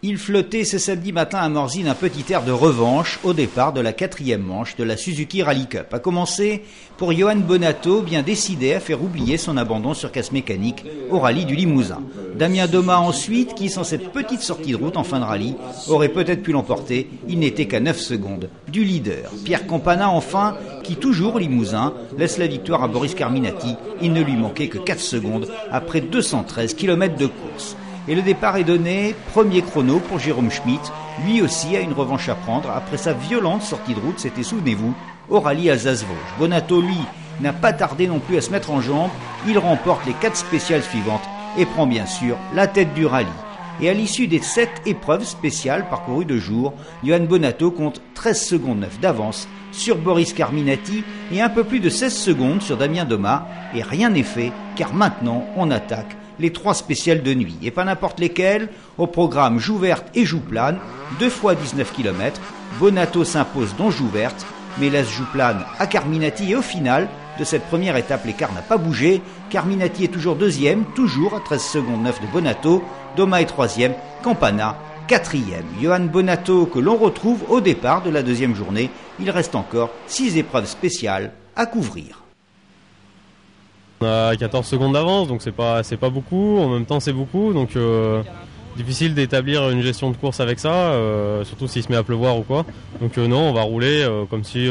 Il flottait ce samedi matin à Morzine un petit air de revanche au départ de la 4e manche de la Suzuki Rally Cup. A commencer pour Johan Bonato, bien décidé à faire oublier son abandon sur casse mécanique au rallye du Limousin. Damien Doma ensuite, qui sans cette petite sortie de route en fin de rallye, aurait peut-être pu l'emporter. Il n'était qu'à 9 secondes du leader. Pierre Campana enfin, qui toujours au Limousin, laisse la victoire à Boris Carminati. Il ne lui manquait que 4 secondes après 213 km de course. Et le départ est donné, premier chrono pour Jérôme Schmitt. Lui aussi a une revanche à prendre après sa violente sortie de route, c'était, souvenez-vous, au rallye Alsace-Vosges. Bonato, lui, n'a pas tardé non plus à se mettre en jambe. Il remporte les 4 spéciales suivantes et prend bien sûr la tête du rallye. Et à l'issue des 7 épreuves spéciales parcourues de jour, Johan Bonato compte 13 secondes 9 d'avance sur Boris Carminati et un peu plus de 16 secondes sur Damien Doma. Et rien n'est fait, car maintenant on attaque les 3 spéciales de nuit, et pas n'importe lesquelles. Au programme Jouverte et Jouplane, 2 fois 19 km. Bonato s'impose dans Jouverte, mais laisse Jouplane à Carminati, et au final de cette première étape, l'écart n'a pas bougé. Carminati est toujours deuxième, toujours à 13 secondes 9 de Bonato. Doma est troisième, Campana quatrième. Johan Bonato que l'on retrouve au départ de la deuxième journée. Il reste encore 6 épreuves spéciales à couvrir. On a 14 secondes d'avance, donc c'est pas beaucoup, en même temps c'est beaucoup, donc difficile d'établir une gestion de course avec ça, surtout s'il se met à pleuvoir ou quoi. Donc non, on va rouler comme si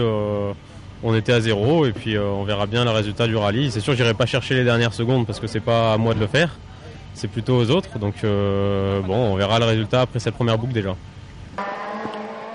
on était à 0 et puis on verra bien le résultat du rallye. C'est sûr que j'irai pas chercher les dernières secondes parce que c'est pas à moi de le faire, c'est plutôt aux autres, donc bon, on verra le résultat après cette première boucle déjà.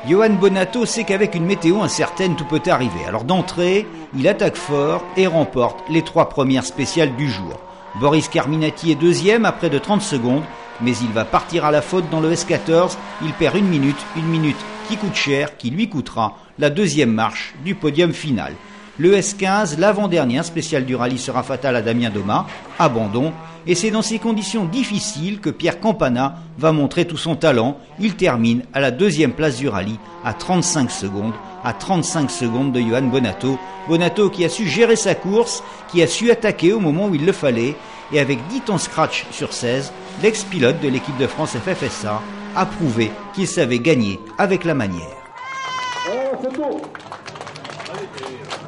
Johan Bonato sait qu'avec une météo incertaine, tout peut arriver. Alors d'entrée, il attaque fort et remporte les 3 premières spéciales du jour. Boris Carminati est deuxième à près de 30 secondes, mais il va partir à la faute dans le S14. Il perd une minute qui coûte cher, qui lui coûtera la deuxième marche du podium final. Le S15, l'avant-dernière spéciale du rallye, sera fatal à Damien Doma, abandon. Et c'est dans ces conditions difficiles que Pierre Campana va montrer tout son talent. Il termine à la 2e place du rallye à 35 secondes de Johan Bonato. Bonato qui a su gérer sa course, qui a su attaquer au moment où il le fallait. Et avec 10 temps scratch sur 16, l'ex-pilote de l'équipe de France FFSA a prouvé qu'il savait gagner avec la manière.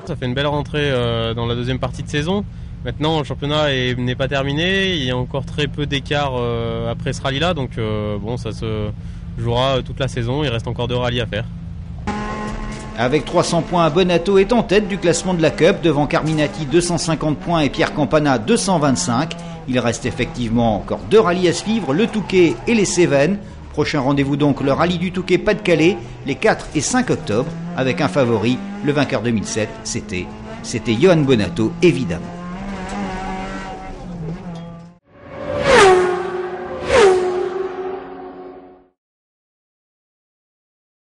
Ça fait une belle rentrée dans la deuxième partie de saison. Maintenant, le championnat n'est pas terminé, il y a encore très peu d'écart après ce rallye-là, donc bon, ça se jouera toute la saison, il reste encore 2 rallyes à faire. Avec 300 points, Bonato est en tête du classement de la Cup, devant Carminati 250 points et Pierre Campana 225. Il reste effectivement encore 2 rallyes à suivre, le Touquet et les Cévennes. Prochain rendez-vous donc le rallye du Touquet Pas-de-Calais, les 4 et 5 octobre, avec un favori, le vainqueur 2007, c'était Johan Bonato évidemment.